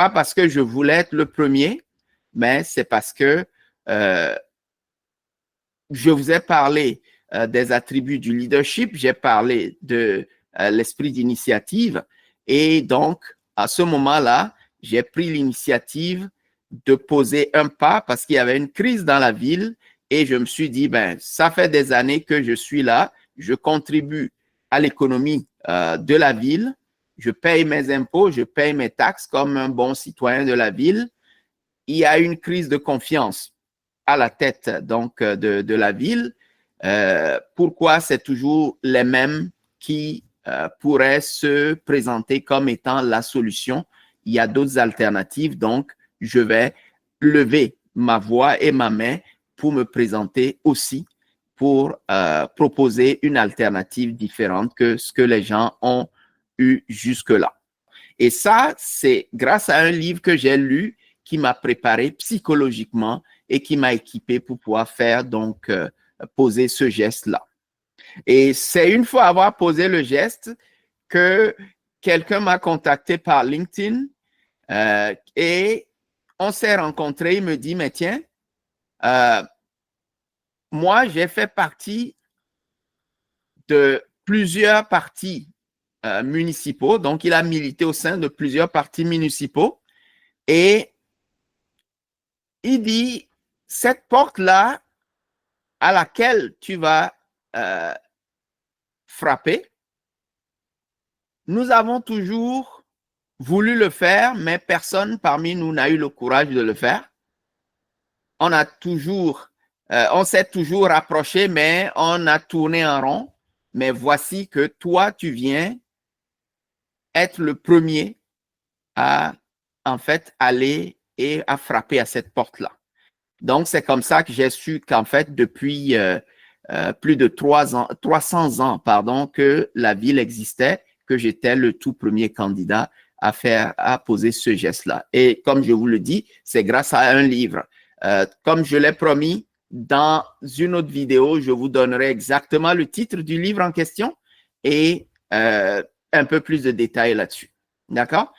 pas parce que je voulais être le premier, mais c'est parce que je vous ai parlé des attributs du leadership, j'ai parlé de l'esprit d'initiative et donc, à ce moment-là, j'ai pris l'initiative de poser un pas parce qu'il y avait une crise dans la ville et je me suis dit, ben, ça fait des années que je suis là, je contribue à l'économie de la ville, je paye mes impôts, je paye mes taxes comme un bon citoyen de la ville. Il y a une crise de confiance à la tête donc de la ville. Pourquoi c'est toujours les mêmes qui pourraient se présenter comme étant la solution? Il y a d'autres alternatives, donc je vais lever ma voix et ma main pour me présenter aussi, pour proposer une alternative différente que ce que les gens ont eu jusque-là. Et ça, c'est grâce à un livre que j'ai lu qui m'a préparé psychologiquement et qui m'a équipé pour pouvoir faire donc poser ce geste-là. Et c'est une fois avoir posé le geste que quelqu'un m'a contacté par LinkedIn et on s'est rencontrés. Il me dit, mais tiens, moi, j'ai fait partie de plusieurs partis municipaux. Donc, il a milité au sein de plusieurs partis municipaux. Et il dit, cette porte-là à laquelle tu vas frapper, nous avons toujours voulu le faire, mais personne parmi nous n'a eu le courage de le faire. On s'est toujours rapproché, mais on a tourné en rond. Mais voici que toi, tu viens être le premier à, en fait, aller et à frapper à cette porte-là. Donc, c'est comme ça que j'ai su qu'en fait, depuis plus de 300 ans, que la ville existait, que j'étais le tout premier candidat à poser ce geste-là. Et comme je vous le dis, c'est grâce à un livre. Comme je l'ai promis, dans une autre vidéo, je vous donnerai exactement le titre du livre en question et un peu plus de détails là-dessus. D'accord?